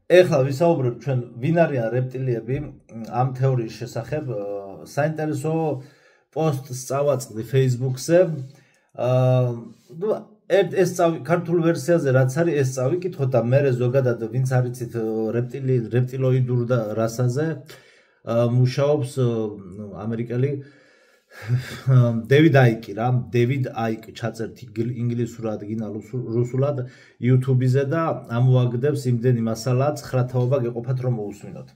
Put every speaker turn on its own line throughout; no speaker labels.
ეხლა ვისაუბრებ ჩვენ ვინ არიან რეპტილიები ამ თეორიის შესახებ. საინტერესო პოსტს წავაწყდი Facebook-ზე. ეს ქართულ ვერსიაზე რაც არის, ეს წავიკითხოთ და მე ზოგადად ვინც არიცით რეპტილოიდურ რასაზე მუშაობს ამერიკელი დევიდ აიკი რა, დევიდ აიკი ჩაწერთ ინგლისურად, გინა რუსულად YouTube-ზე და ამოაგდებს იმდენი მასალა 9 თაობა გეყოფათ რომ მოусმინოთ.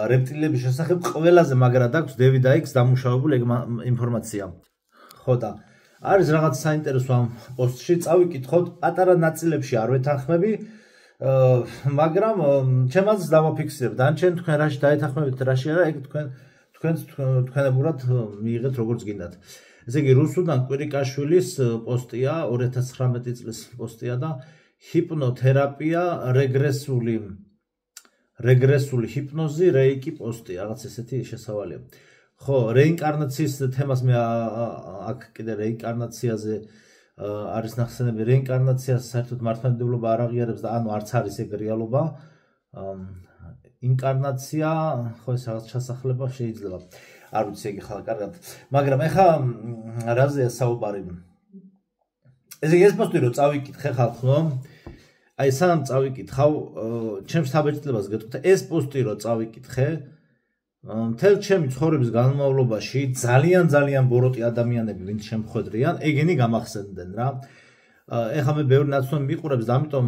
რეპტილიების შესახებ ყველაზე მაგრად აქვს დევიდ აიკს დამუშავებული ინფორმაცია. ხო და არის რაღაც საინტერესო ამ პოსტში, წავიკითხოთ, პატარა ნაწილებში არ ვეთანხმები, მაგრამ ჩემაც დავაფიქსირებ. დანარჩენ თქვენ რაში დაეთანხმებით, რაში არა, ეგ თქვენებურად მიიღეთ როგორც გინდათ. ესე იგი, რუსუდან კვირიკაშვილის პოსტია, 2019 წლის პოსტია და ჰიპნოთერაპია, რეგრესული ჰიპნოზი, რეიკი პოსტი, რაღაც ესეთი შესავალია. ხო, რეინკარნაციის თემას მე აქ კიდე რეინკარნაციაზე არის ნახსენები, რეინკარნაციას საერთოდ მართლმადიდებლობა არ აღიარებს და ანუ არც არის ეგ რეალობა. ინკარნაცია, ხო ეს რაღაც ჩასახლება შეიძლება. არ ვიცი ეგ ხალხ კარგად. მაგრამ ეხა რაზეა საუბარი? ესე იგი ეს პოსტი რო წავიკითხე ხალხო, აი სანამ წავიკითხავ, ჩემს საბეჭდილებას გეტყვით, ეს პოსტი რო წავიკითხე, მთელ ჩემი ცხოვრების განმავლობაში ძალიან ბოროტი ადამიანები ვინც შემხვედრიან, ეგენი გამახსენდნენ რა. ეხა მე ბევრი ნაცნობი მიყურებს და ამიტომ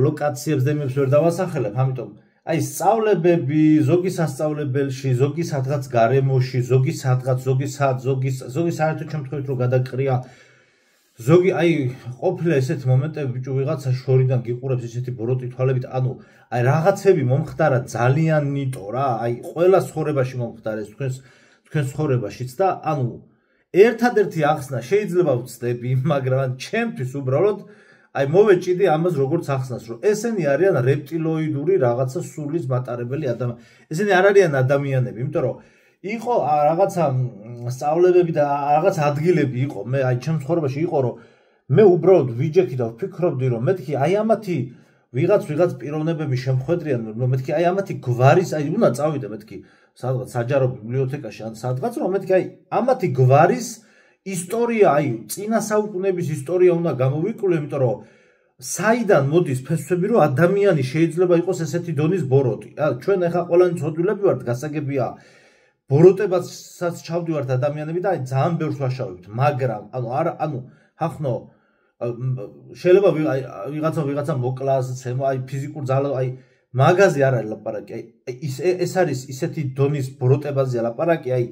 ლოკაციებს და იმებს ვერ დავასახელებ, ამიტომ აი სწავლებები, ზოგი სასწავლებელში, ზოგი სადღაც გარემოში, ზოგი სადღაც, ზოგი საერთოდ შემთხვევით რო გადაყრია, ზოგი აი ყოფილა ესეთი მომენტები ბიჭო ვიღაცა შორიდან გიყურებს ესეთი ბოროტი თვალებით, ანუ აი რაღაცები მომხდარა ძალიან ნიტო რა, აი ყველა ცხოვრებაში მომხდარა ეს თქვენ ცხოვრებაშიც და ანუ ერთადერთი ახსნა შეიძლება ვწდები, მაგრამ ჩემთვის უბრალოდ აი მოვეჭიდი ამას როგორც ახსნას, რომ ესენი არიან რეპტილოიდური რაღაცა სულის მატარებელი ადამიანები. ესენი არ არიან ადამიანები, იმიტომ რომ იყო რაღაცა სწავლებები და რაღაც ადგილები იყო, მე აი ჩემს ცხოვრებაში იყო, რომ მე უბრალოდ ვიჯექი და ვფიქრობდი, რომ მეთქი აი ამათი ვიღაც პიროვნებები შემხვედრიან, რომ მეთქი აი ამათი გვარის, აი უნდა წავიდე მეთქი სადღაც საჯარო ბიბლიოთეკაში ან სადღაც, რომ მეთქი აი ამათი გვარის ისტორია, აი წინა საუკუნეების ისტორია უნდა გამოვიკვლიო, იმიტომ რომ საიდან მოდის ფესვები, რომ ადამიანი შეიძლება იყოს ესეთი დონის ბოროტი. ჩვენ ახლა ყველანი ცოდვილები ვართ, გასაგებია ბოროტებასაც ჩავდივართ ადამიანები და აი ძალიან ბევრს ვაშავებთ, მაგრამ ანუ ხახნო შეიძლება ვიღაცა მოკლას, ცემო, აი ფიზიკურ ძალა, აი მაგაზე არ არის ლაპარაკი, აი ეს არის ისეთი დონის ბოროტებაზეა ლაპარაკი, აი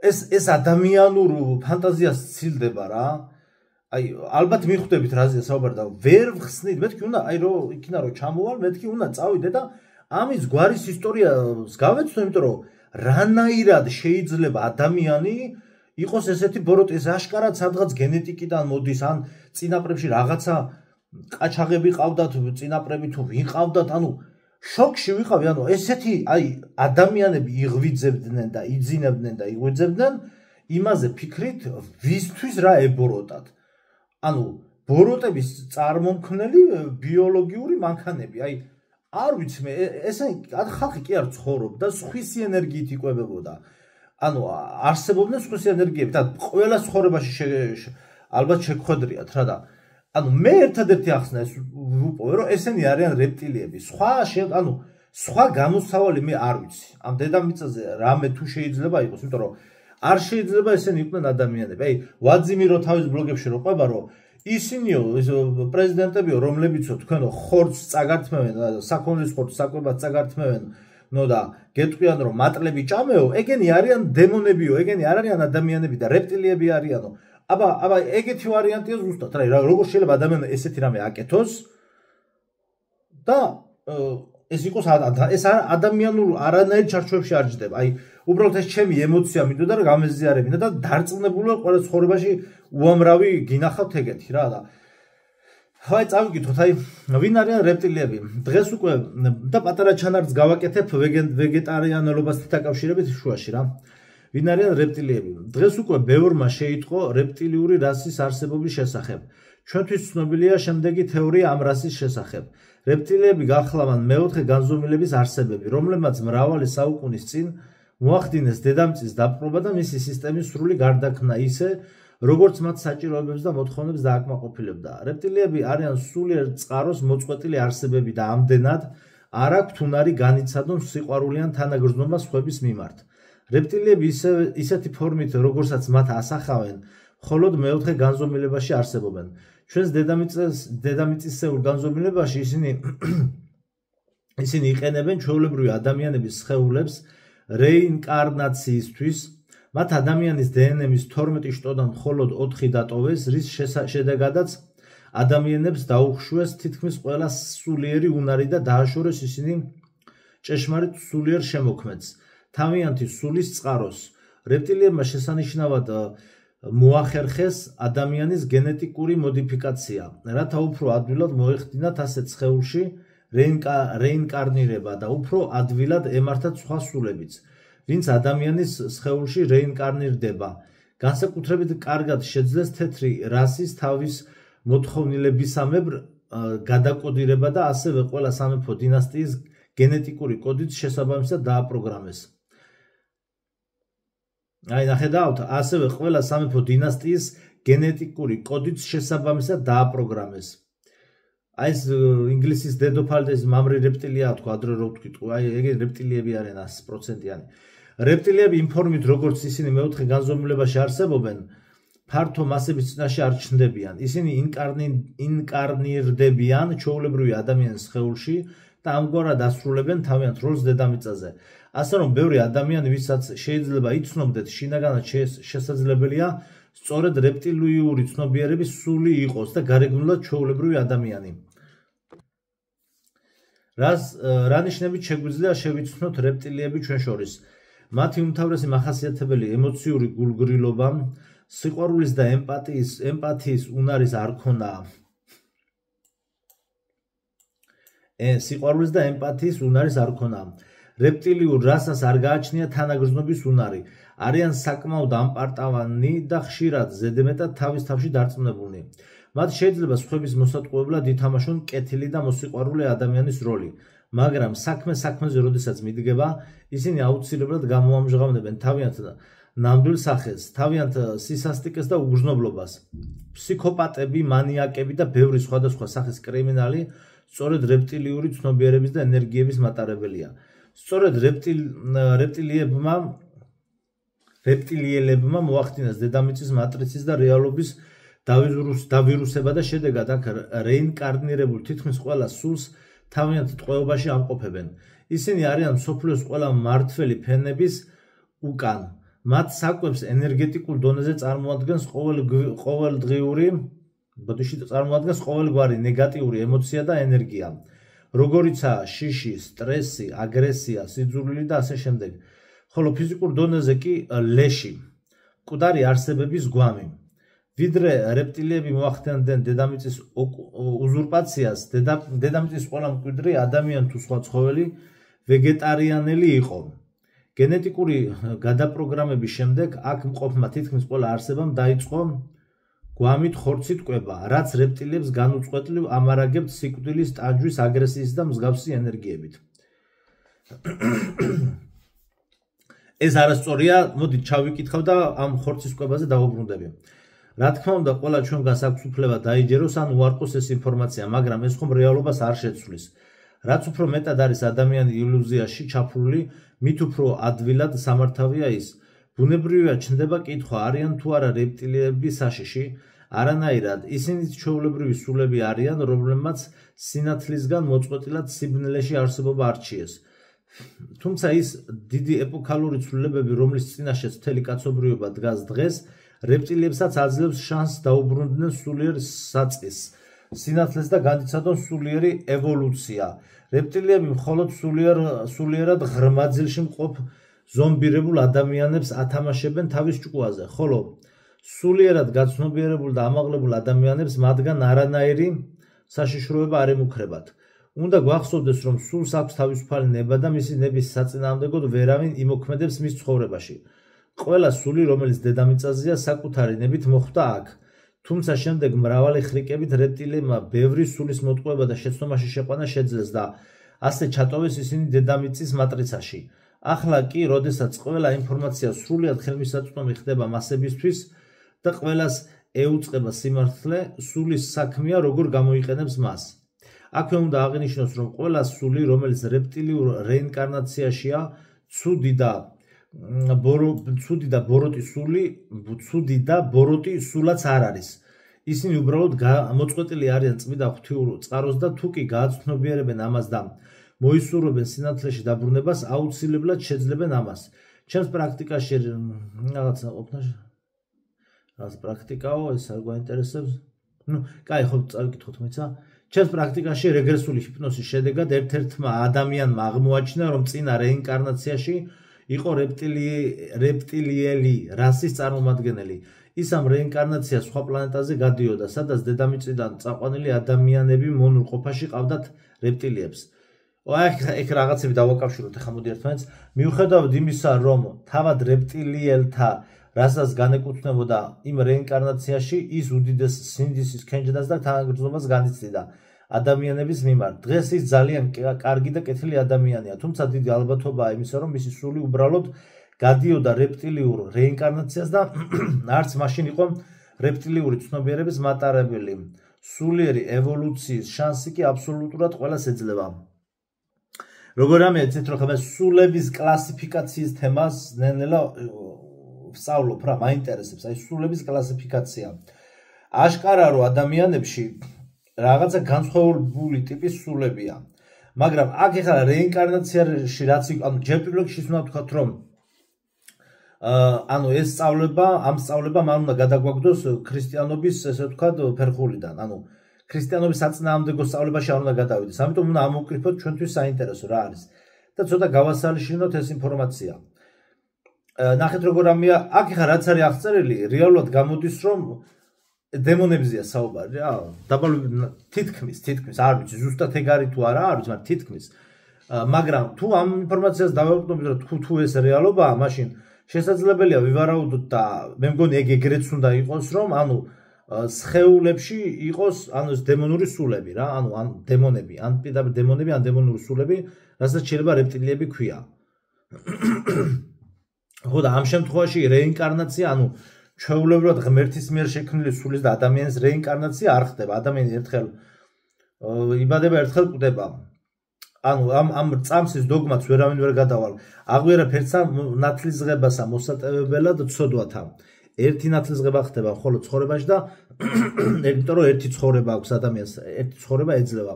ეს ადამიანურ ფანტაზიას ცილდება რა. აი ალბათ მიხვდებით რაზეა საუბარი და ვერ ვხსნით, მეთქი უნდა აი რომ იქნა რომ ჩამოვალ, მეთქი უნდა წავიდე და ამის გვარის ისტორიას გავეცნო, იმიტომ რომ რანაირად შეიძლება ადამიანი იყოს ესეთი ბოროტი, ეს აშკარად სადღაც გენეტიკიდან მოდის, ან წინაპრებში რაღაცა ყაჩაღები ყავდათ, წინაპრები თუ ვინ ყავდათ, ანუ შოკში ვიყავი, ანუ ესეთი აი ადამიანები იღვიძებდნენ და იძინებდნენ და იღვიძებდნენ იმაზე ფიქრით, ვისთვის რა ებოროტათ. ანუ ბოროტების წარმომქმნელი ბიოლოგიური მანქანები, აი არ ვიცი მე, ესენი ხალხი კი არ ცხოვრობდა, სხვისი ენერგიით იკვებებოდა. ანუ არსებობდნენ სხვისი ენერგიები და ყველა ცხოვრებაში ალბათ შეგხვედრიათ რა და ანუ მე ერთადერთი ახსნა ეს ვუპოვე, რომ ესენი არიან რეპტილიები. სხვა გამოსავალი მე არ ვიცი. ამ დედამიწაზე რამე თუ შეიძლება იყოს, იმიტომ რომ არ შეიძლება ესენი იყვნენ ადამიანები. აი ვაძიმირო თავის ბლოგებში რო ყვება, რომ ისინიო პრეზიდენტებიო, რომლებიცო თქვენო ხორცს წაგართმევენ, საქონლის ხორცს საკვებად წაგართმევენ, ნო და გეტყვიან რომ მატლები ჭამეო, ეგენი არიან დემონებიო, ეგენი არ არიან ადამიანები და რეპტილიები არიანო. აბა ეგეთი ვარიანტია ზუსტად რა, როგორ შეიძლება ადამიანი ესეთი რამე აკეთოს და ეს იყოს ეს ადამიანურ არანაირ ჩარჩოებში არ ჯდება. აი უბრალოდ ეს ჩემი ემოცია მინდოდა რომ გამეზიარებინა და დარწმუნებული ყველა ცხოვრებაში უამრავი გინახავთ ეგეთი რა და აი წავიკითხოთ, აი ვინ არიან რეპტილიები? დღეს უკვე და პატარა ჩანართს გავაკეთებ ვეგეტარიანობასთან დაკავშირებით შუაში რა. ვინ არიან რეპტილიები? დღეს უკვე ბევრმა შეიტყო რეპტილიური რასის არსებობის შესახებ. ჩვენთვის ცნობილია შემდეგი თეორია ამ რასის შესახებ. რეპტილიები გახლავენ მეოთხე განზომილების არსებები, რომლებმაც მრავალი საუკუნის წინ მოახდინეს დედამიწის დაპყრობა და მისი სისტემის სრული გარდაქმნა ისე, როგორც მათ საჭიროებებს და მოთხოვნებს დააკმაყოფილებდა. რეპტილიები არიან სულიერ წყაროს მოწყვეტილი არსებები და ამდენად არ აქვთ უნარი განიცადონ სიყვარულიან თანაგრძნობა სხვების მიმართ. რეპტილიები ისეთი ფორმით, როგორცაც მათ ასახავენ, მხოლოდ მეოთხე განზომილებაში არსებობენ. ჩვენს დედამიწისეულ განზომილებაში ისინი იყენებენ ჩვეულებრივი ადამიანების სხეულებს რეინკარნაციისთვის. მათ ადამიანის დნმ-ის 12 შტოდან მხოლოდ 4 დატოვეს, რის შედეგადაც ადამიანებს დაუხშვეს თითქმის ყველა სულიერი უნარი და დააშორეს ისინი ჭეშმარიტ სულიერ შემოქმედს, თავიანთი სულის წყაროს. რეპტილიებმა შესანიშნავად მოახერხეს ადამიანის გენეტიკური მოდიფიკაცია, რათა უფრო ადვილად მოეხდინათ ასეთ სხეულში რეინკარნირება და უფრო ადვილად ემართათ სხვა სულებიც, ვინც ადამიანის სხეულში რეინკარნირდება. განსაკუთრებით კარგად შეძლეს თეთრი რასის თავის მოთხოვნილებისამებრ გადაკოდირება და ასევე ყველა სამეფო დინასტიის გენეტიკური კოდით შესაბამისად დააპროგრამეს. ნახეთ, ასევე ყველა სამეფო დინასტიის გენეტიკური კოდით შესაბამისად დააპროგრამეს. ეს ინგლისის დედოფალი და ეს მამრი რეპტილია თქვა, ადრე რო ვთქვით, ეგ რეპტილიები არიან 100%-იანი. რეპტილიები იმ ფორმით, როგორც ისინი მეოთხე განზომილებაში არსებობენ, ფართო მასების წინაშე არ ჩნდებიან. ისინი ინკარნირდებიან ჩვეულებრივი ადამიანის სხეულში და ამგვარად ასრულებენ თავიანთ როლს დედამიწაზე. ასე რომ ბევრი ადამიანი, ვისაც შეიძლება იცნობდეთ, შინაგანად შესაძლებელია სწორედ რეპტილიური ცნობიერების სული იყოს და გარეგნულად ჩვეულებრივი ადამიანი. რა ნიშნებით შეგვიძლია შევიცნოთ რეპტილიები ჩვენ შორის? მათი უმთავრესი მახასიათებელი ემოციური გულგრილობა, სიყვარულის და ემპათიის უნარის არქონა. სიყვარულის და ემპათიის უნარის არქონა. რეპტილიურ რასას არ გააჩნია თანაგრძნობის უნარი. არიან საკმაოდ ამპარტავანი და ხშირად ზედმეტად თავის თავში დარწმუნებულნი. მათ შეიძლება სხვების მოსატყუებლად ითამაშონ კეთილი და მოსიყვარულე ადამიანის როლი, მაგრამ საქმეზე როდესაც მიდგება, ისინი აუცილებლად გამოამჟღავნებენ თავიანთ ნამდვილ სახეს, თავიანთ სისასტიკეს და უგრძნობლობას. ფსიქოპატები, მანიაკები და ბევრი სხვადასხვა სახის კრიმინალი სწორედ რეპტილიური ცნობიერების და ენერგიების მატარებელია. სწორედ რეპტილიელებმა მოახდინეს დედამიწის მატრიცის და რეალობის დავირუსება და შედეგად აქ რეინკარნირებულ თითქმის ყველა სულს თავიანთ ტყვეობაში ამყოფებენ. ისინი არიან მსოფლიოს ყველა მმართველი ფენების უკან. მათ საკვებს ენერგეტიკულ დონეზე წარმოადგენს ყოველგვარი ნეგატიური ემოცია და ენერგია, როგორიცაა შიში, სტრესი, აგრესია, სიძულვილი და ასე შემდეგ. ხოლო ფიზიკურ დონეზე კი ლეში, მკვდარი არსებების გვამი. ვიდრე რეპტილიები მოახდენდნენ დედამიწის უზურპაციას, დედამიწის ყველა მკვიდრი ადამიანი თუ სხვა ცხოველი ვეგეტარიანელი იყო. გენეტიკური გადაპროგრამების შემდეგ აქ მყოფმა თითქმის ყველა არსებამ დაიწყო გვამით ხორცით კვება, რაც რეპტილიებს განუწყვეტლივ ამარაგებთ სიკვდილის, ტანჯვის, აგრესიის და მსგავსი ენერგიებით. ეს არასწორია, მოდით ჩავიკითხავ და ამ ხორცის კვებაზე დავუბრუნდები. რა თქმა უნდა, ყველა ჩვენგანს აქვს უფლება დაიჯეროს ან უარყოს ეს ინფორმაცია, მაგრამ ეს ხომ რეალობას არ შეცვლის. რაც უფრო მეტად არის ადამიანი ილუზიაში ჩაფლული, მით უფრო ადვილად სამართავია ის. ბუნებრივია ჩნდება კითხვა, არიან თუ არა რეპტილიები საშიში? არანაირად, ისინი ჩვეულებრივი სულები არიან, რომლებმაც სინათლისგან მოწყვეტილად სიბნელეში არსებობა არჩიეს. თუმცა ის დიდი ეპოქალური ცვლილებები, რომლის წინაშეც მთელი კაცობრიობა დგას დღეს, რეპტილიებსაც აძლევს შანსს დაუბრუნდნენ სულიერ საწყისს, სინათლეს და განიცადონ სულიერი ევოლუცია. რეპტილიები მხოლოდ სულიერად ღრმა ძილში მყოფ ზომბირებულ ადამიანებს ათამაშებენ თავის ჭკუაზე, ხოლო სულიერად გაცნობიერებულ და ამაღლებულ ადამიანებს მათგან არანაირი საშიშროება არ ემუქრებათ. უნდა გვახსოვდეს, რომ სულს აქვს თავისუფალი ნება და მისი ნების საწინააღმდეგოდ ვერავინ იმოქმედებს მის ცხოვრებაში. ყველა სული, რომელიც დედამიწაზეა, საკუთარი ნებით მოხვდა აქ. თუმცა შემდეგ მრავალი ხრიკებით რეპტილებმა ბევრი სულის მოტყუება და შეცდომაში შეყვანა შეძლეს და ასე ჩატოვეს ისინი დედამიწის მატრიცაში. ახლა კი, როდესაც ყველა ინფორმაცია სრულად ხელმისაწვდომი ხდება მასებისთვის და ყველას ეუწყება სიმართლე, სულის საქმეა როგორ გამოიყენებს მას. აქვე უნდა აღინიშნოს, რომ ყველა სული, რომელიც რეპტილიურ რეინკარნაციაშია, ცუდი და ბოროტი სულაც არ არის. ისინი უბრალოდ მოწყვეტილი არიან წმიდა ღვთიურ წყაროს და თუ კი გააცნობიერებენ ამას და მოისურვებენ სინათლეში დაბრუნებას, აუცილებლად შეძლებენ ამას. ჩემს პრაქტიკაში რაღაცა ყოფნაში რაც პრაქტიკაო, ეს არ გვაინტერესებს. კაი, ხო, წავიკითხოთ მეცა. ჩემს პრაქტიკაში რეგრესული ჰიპნოზის შედეგად ერთ-ერთმა ადამიანმა აღმოაჩინა, რომ წინა რეინკარნაციაში იყო რეპტილიელი რასის წარმომადგენელი. ის ამ რეინკარნაციას სხვა პლანეტაზე გადიოდა, სადაც დედამიწიდან წაყვანილი ადამიანები მონურ ყოფაში ყავდათ რეპტილიებს. აქ რაღაცები დავაკავშიროთ, ახლა მოდი ერთმანეთს. მიუხედავად იმისა, რომ თავად რეპტილიელთა რასაც განეკუთვნებოდა იმ რეინკარნაციაში, ის უდიდეს სინდისის ქენჯდას და თანაგრძნობას განიცდიდა ადამიანების მიმართ. დღეს ის ძალიან კარგი და კეთილი ადამიანია, თუმცა დიდი ალბათობაა იმისა, რომ მისი სული უბრალოდ გადიოდა რეპტილიურ რეინკარნაციას და არც მაშინ იყო რეპტილიური ცნობიერების მატარებელი. სულიერი ევოლუციის შანსი კი აბსოლუტურად ყველას ეძლევა. როგორ ამეცეთ, რომ ხა სულების კლასიფიკაციის თემას ნელ-ნელა ვსწავლობ რა, მაინტერესებს, აი სულების კლასიფიკაცია. აშკარა რომ ადამიანებში რაღაცა განსხვავებული ტიპის სულებია. მაგრამ აქ ეხლა რეინკარნაციაში რაც ანუ ჯერ პირველ რიგში უნდა ვთქვათ, რომ ეს ამ სწავლებამ არ უნდა გადაგვაგდოს ქრისტიანობის, ესე ვთქვათ, ფერხულიდან. ქრისტიანობის საწინააღმდეგო სწავლებაში არ უნდა გადავიდეს. ამიტომ უნდა ამოვკრიფოთ ჩვენთვის საინტერესო რა არის და ცოტა გავასალიშნოთ ეს ინფორმაცია. ნახეთ როგორ ამია, აქ ეხლა რაც არის აღწერილი, რეალურად გამოდის, რომ დემონებზეა საუბარი რა. თითქმის, არ ვიცი, ზუსტად ეგ არის თუ არა, არ ვიცი, მაგრამ თითქმის. მაგრამ თუ ამ ინფორმაციას დავეყრდნობით, რომ თუ ეს რეალობაა, მაშინ შესაძლებელია ვივარაუდოთ და მე მგონი ეგ ეგრეც უნდა იყოს, რომ სხეულებში იყოს ეს დემონური სულები რა, დემონები, ან პირდაპირ დემონები, ან დემონური სულები, რასაც შეიძლება რეპტილიები ქვია. ხო და ამ შემთხვევაში რეინკარნაცია, ჩვეულებრივად ღმერთის მიერ შექმნილი სულის და ადამიანის რეინკარნაცია არ ხდება. ადამიანი ერთხელ იბადება, ერთხელ კვდება. ამ წამსის დოგმაც ვერავინ ვერ გადავალ. აღვიერა ფერცა ნათლისღებასა მოსატევებელად ცოდვათა. ერთი ნათლისღება ხდება მხოლოდ ცხოვრებაში და იმიტომ რომ ერთი ცხოვრება აქვს ადამიანს, ერთი ცხოვრება ეძლევა.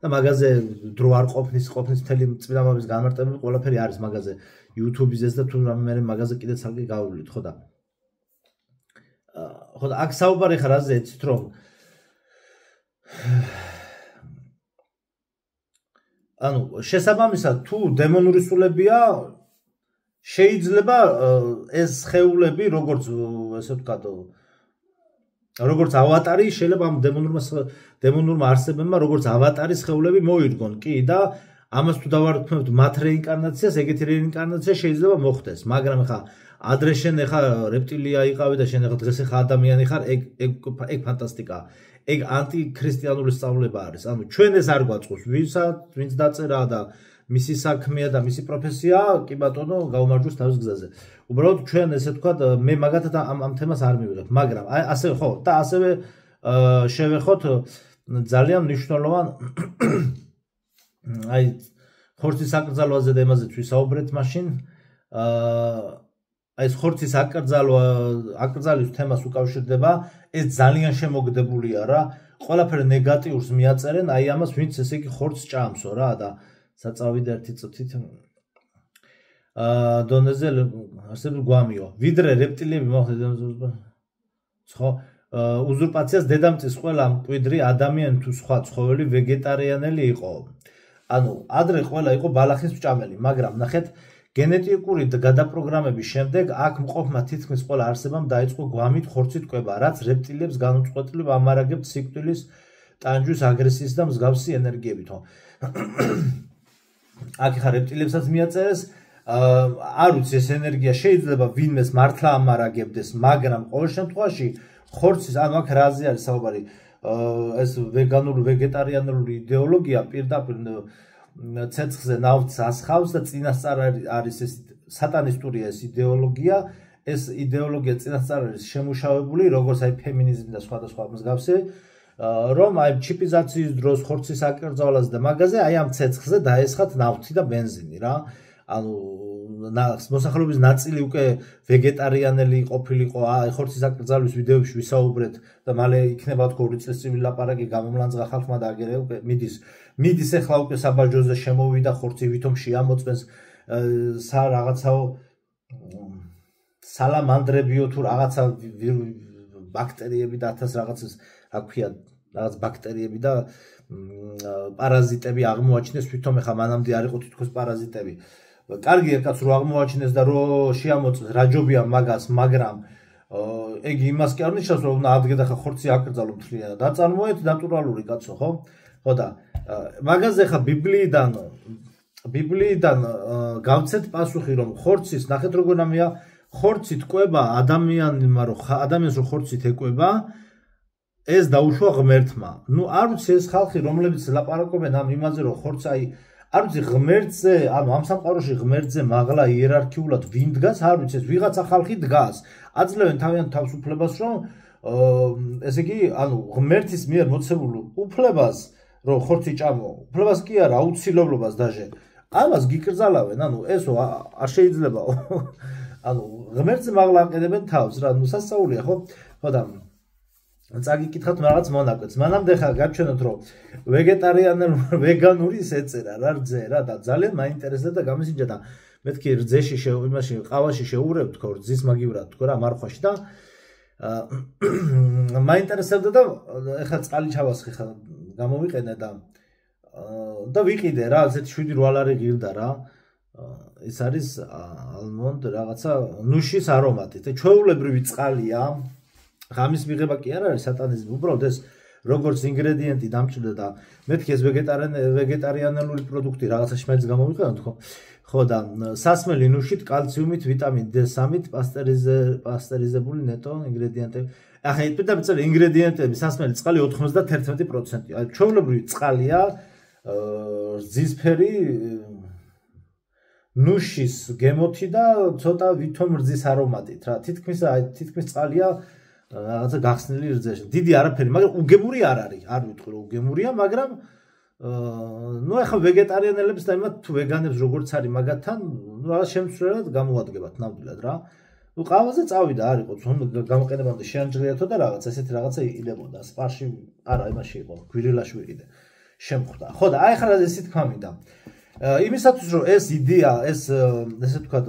და მაგაზე დრო არ ყოფნის მთელი წმინდა მამების განმარტებები ყველაფერი არის მაგაზე YouTube-იზეც და თუ რამე მაგაზე კიდე ცალკე გავავლით, ხო და აქ საუბარი ხარ რაზე ეცით, რომ შესაბამისად თუ დემონური სულებია, შეიძლება ეს სხეულები, როგორც ესე ვთქვათ, როგორც ავატარი, შეიძლება ამ დემონურმა არსებებმა როგორც ავატარი სხეულები მოირგონ, კი და ამას თუ დავარქმევთ მათ რეინკარნაციას, ეგეთი რეინკარნაცია შეიძლება მოხდეს, მაგრამ ხა ადრე შენ ხა რეპტილია იყავი და შენ ხა დღეს ხა ადამიანი ხარ, ეგ ფანტასტიკაა. ეგ ანტიქრისტიანული სწავლება არის. ჩვენ ეს არ გვაწყობს, ვინც დაწერა და მისი საქმეა და მისი პროფესია, კი ბატონო, გაუმარჯოს თავის გზაზე. უბრალოდ ჩვენ ესე ვთქვათ, მე მაგათად ამ თემას არ მივიღებ, მაგრამ ასე ხო და ასევე შევეხოთ ძალიან მნიშვნელოვან ხორცის აკრძალვაზე და ემაზეც ვისაუბრეთ მაშინ. ეს ხორცის აკრძალვის თემას უკავშირდება, ეს ძალიან შემოგდებულია რა. ყველაფერი ნეგატიურს მიაწერენ, აი ამას ვინც ესე იგი ხორცს ჭამსო რა და საწავიდა ერთი წუთით დონეზე არსებულ გვამიო. ვიდრე რეპტილიები მოხდეთ ხო უზურპაციას დედამიწის ყველა მკვიდრი ადამიანი თუ სხვა ცხოველი ვეგეტარიანელი იყო. ადრე ყველა იყო ბალახის მჭამელი, მაგრამ ნახეთ გენეტიკური გადაპროგრამების შემდეგ აქ მყოფმა თითქმის ყველა არსებამ დაიწყო გვამით ხორცით კვება, რაც რეპტილიებს განუწყვეტლივ ამარაგებთ სიკვდილის, ტანჯვის, აგრესიის და მსგავსი ენერგიებით. აქ ხა რეპტილიებსაც მიაწერეს, არ ვიცი ეს ენერგია შეიძლება ვინმეს მართლა ამარაგებდეს, მაგრამ ყოველ შემთხვევაში ხორცის ან აქ რაზე არის საუბარი ეს ვეგანური ვეგეტარიანული იდეოლოგია პირდაპირ ცეცხლზე ნავთს ასხავს და წინასწარ არის ეს სატანისტურია ეს იდეოლოგია. ეს იდეოლოგია წინასწარ არის შემუშავებული, როგორც აი ფემინიზმი და სხვადასხვა მსგავსი, რომ აი ჩიპიზაციის დროს ხორცის აკრძალვაზე და მაგაზე აი ამ ცეცხლზე დაესხათ ნავთი და ბენზინი რა. ანუ მოსახლეობის ნაწილი უკვე ვეგეტარიანელი ყოფილიყო, აი ხორცის აკრძალვის ვიდეოებში ვისაუბრეთ და მალე იქნება თქო 2 წლის წინ ლაპარაკი გამომლანძღა ხალხმა და აგერე უკვე მიდის ახლა უკვე საბაჟოზე შემოვიდა ხორცი ვითომ შეამოწმეს რაღაცაო სალამანდრებიო თუ რაღაცა ბაქტერიები და 1000 რაღაცას რა ქვია რაღაც ბაქტერიები და პარაზიტები აღმოაჩინეს თვითონ ეხა მანამდე არ იყო თითქოს პარაზიტები. კარგია კაც რო აღმოაჩინეს და რო შეამოწმეს რა ჯობია მაგას, მაგრამ ეგ იმას კი არ ნიშნავს რომ უნდა ადგე და ხა ხორცი აკრძალო მთლიანად. დაწარმოეთ ნატურალური კაცო, ხო? ხო და მაგაზე ხა ბიბლიიდან გავცეთ პასუხი რომ ხორცის ნახეთ როგორ ამია ხორცით ყვება ადამიანმა რომ ადამიანს რო ხორცით ეკყვება ეს დაუშვა ღმერთმა. ნუ არ ვიცი ეს ხალხი რომლებიც ლაპარაკობენ ამ იმაზე რომ ხორცი აი არ ვიცი ღმერთზე, ანუ ამ სამყაროში ღმერთზე მაღლა იერარქიულად ვინ დგას, არ ვიცი ეს ვიღაცა ხალხი დგას. აძლევენ თავიანთ თავისუფლებას რომ ესე იგი ანუ ღმერთის მიერ მოცემულ უფლებას რომ ხორცი ჭამო, უფლებას კი არა, აუცილებლობას დაჟე. ამას გიკრძალავენ, ანუ ესო არ შეიძლება. ანუ ღმერთზე მაღლა აყენებენ თავს რა, ნუ სასწაულია ხო? ხო და წაგიკითხათ რაღაც მონაკვეთს. მანამდე ხა გაჩვენოთ რომ ვეგანურის ეწერა რა რძე რა და ძალიან მაინტერესდა და გამისინჯა და მეთქი რძეში იმაში ყავაში შეურევ თქო რძის მაგივრად თქო რა მარხვაში და მაინტერესდა და ეხა წყალი ჩავასხი ხა გამოვიყენე და ვიყიდე რა ასეთი 7-8 ლარი ღირდა რა. ეს არის ალმონდ რაღაცა ნუშის არომატი. და ჩვეულებრივი წყალია. ამის მიღება კი არ არის სატანიზმი, უბრალოდ ეს როგორც ინგრედიენტი დამჭირდა და მეთქი ეს ვეგეტარიანული პროდუქტი რაღაცა შემეც გამოვიყენოთ ხო? ხო და სასმელი ნუშით, კალციუმით, ვიტამინ D3-ით, პასტერიზებული ნეტო ინგრედიენტები. ახლა პირდაპირ ინგრედიენტები სასმელი წყალი 91%. აი ჩვეულებრივი წყალია, რძისფერი ნუშის გემოთი და ცოტა ვითომ რძის არომატით რა. თითქმის წყალია რაღაცა გახსნილი რძეში. დიდი არაფერი, მაგრამ უგემური არ არის. არ ვიტყვი რომ უგემურია, მაგრამ ნუ ახლა ვეგეტარიანელებს და იმათ თუ ვეგანებს როგორც არის მაგათთან, ნუ რაღაც შემცვლელად გამოადგებათ ნამდვილად რა. ნუ ყავაზე წავიდა არ იყო, გამოყენებამდე შეანჯღრიათო და რაღაც ესეთი რაღაცა იყიდებოდა. სპარში არა, იმაში იყო, გვირილაში ვიყიდე. შემხვდა. ხო და აი ახლა ესე თქვა მინდა. იმისათვის რომ ეს იდეა, ესე ვთქვათ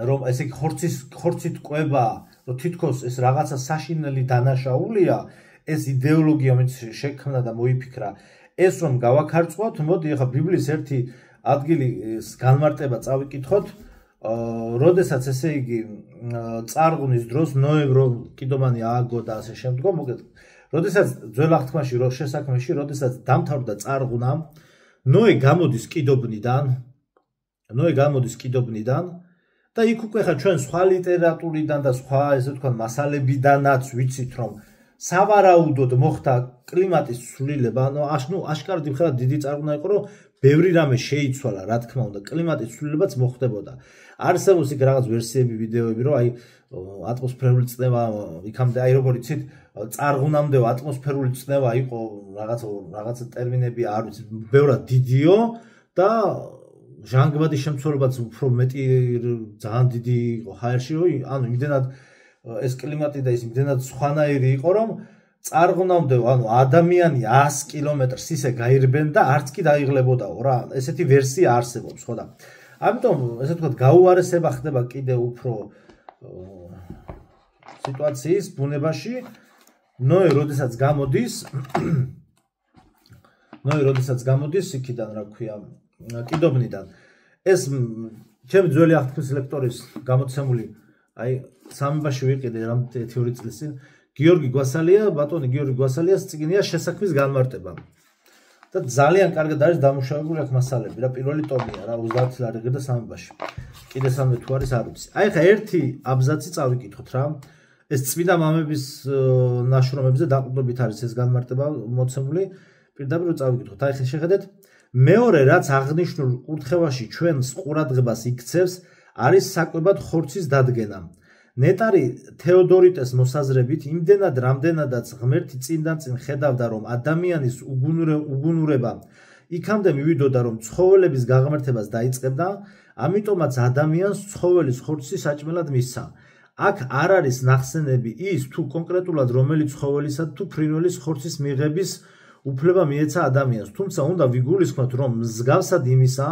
რომ ესე ხორცით ყვება, რომ თითქოს ეს რაღაცა საშინელი დანაშაულია, ეს იდეოლოგია მეც შექმნა და მოიფიქრა, ეს რომ გავაქარწყოთ, მოდი ახლა ბიბლიის ერთი ადგილის განმარტება წავიკითხოთ, როდესაც ესე იგი წარღვნის დროს ნოემ რომ კიდობანი ააგო და ასე შემდგომ, მოგეთ როდესაც ძველ აღთქმაში შესაქმეში, როდესაც დამთავრდა წარღვნა, ნოე გამოდის კიდობნიდან და იქ უკვე ხა ჩვენ სხვა ლიტერატურიდან და სხვა ესე ვთქვათ მასალებიდანაც ვიცით რომ სავარაუდოდ მოხდა კლიმატის ცვლილება, ანუ აშკარად იმხელა დიდი წარღვნა იყო რომ ბევრი რამე შეიცვალა, რა თქმა უნდა, კლიმატის ცვლილებაც მოხდებოდა. არსებობს იქ რაღაც ვერსიები, ვიდეოები, რომ აი ატმოსფერული წნევა იქამდე აი როგორ იცით წარღუნამდე ატმოსფერული წნევა იყო რაღაცა ტერმინები არ ვიცი, ბევრად დიდიო და ჟანგბადის შემცველობაც უფრო მეტი ძალიან დიდი იყო ჰაერში, ანუ იმდენად ეს კლიმატი და ის იმდენად სხვანაირი იყო, რომ წარღუნამდე ანუ ადამიანი 100 კილომეტრს ისე გაირბენდა, არც კი დაიღლებოდაო რა. ესეთი ვერსია არსებობს, ხო და ამიტომ ესე ვთქვათ გაუარესება ხდება კიდე უფრო სიტუაციის ბუნებაში. ნოე როდესაც გამოდის იქიდან რა ქვია კიდობნიდან ეს ჩემი ძველი აღთქმის ლექტორის გამოცემული აი სამებაში ვიყიდე რამდენი 2 წლის წინ ბატონი გიორგი გვასალიას წიგნია შესაქმის განმარტება და ძალიან კარგად არის დამუშავებული აქ მასალები რა პირველი ტომია რა 30 ლარი და სამებაში კიდე სამე თუ არის არ ვიცი აი ხა ერთი აბზაცი წავიკითხოთ რა ეს წმინდა მამების ნაშრომებზე დაყრდნობით არის ეს განმარტება მოცემული პირდაპირ წავიკითხოთ აი ხა შეხედეთ მეორე რაც აღნიშნულ კურთხევაში ჩვენს ყურადღებას იქცევს არის საკვებად ხორცის დადგენა ნეტარი თეოდორიტეს მოსაზრებით იმდენად რამდენადაც ღმერთი წინდან წინ ხედავდა რომ ადამიანის უგუნურება იქამდე მივიდოდა რომ ცხოველების გაღმერთებას დაიწყებდა ამიტომაც ადამიანს ცხოველის ხორცი საჭმელად მისცა აქ არ არის ნახსენები ის თუ კონკრეტულად რომელი ცხოველისა თუ ფრინველის ხორცის მიღების უფლება მიეცა ადამიანს თუმცა უნდა ვიგულისხმოთ რომ მსგავსად იმისა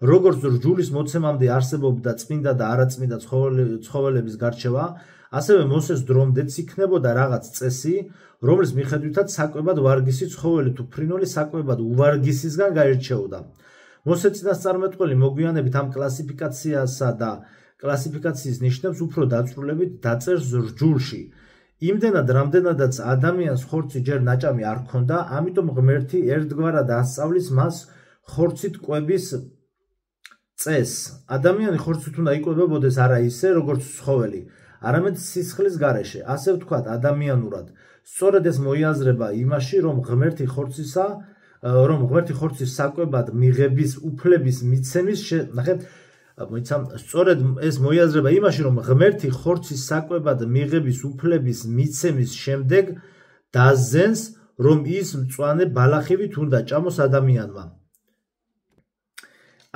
როგორც რჯულის მოცემამდე არსებობდა წმინდა და არაწმინდა ცხოველების გარჩევა, ასევე მოსეს დრომდეც იქნებოდა რაღაც წესი, რომლის მიხედვითაც საკვებად ვარგისი ცხოველი თუ ფრინველი საკვებად უვარგისისგან გაირჩეოდა. მოსე წინასწარმეტყველი მოგვიანებით ამ კლასიფიკაციასა და კლასიფიკაციის ნიშნებს უფრო დაწვრილებით დაწერს რჯულში. იმდენად რამდენადაც ადამიანს ხორცი ჯერ ნაჭამი არ ჰქონდა, ამიტომ ღმერთი ერთგვარად ასწავლის მას ხორცით კვების წესს. ადამიანი ხორცით უნდა იკვებებოდეს არა ისე, როგორც ცხოველი, არამედ სისხლის გარეშე. ასე ვთქვათ, ადამიანურად. სწორედ ეს მოიაზრება იმაში, რომ ღმერთი ხორცის საკვებად მიღების უფლების მიცემის ნახეთ, მოიცამ, სწორედ ეს მოიაზრება იმაში, რომ ღმერთი ხორცის საკვებად მიღების უფლების მიცემის შემდეგ დაზენს, რომ ის მწვანე ბალახივით უნდა ჭამოს ადამიანმა.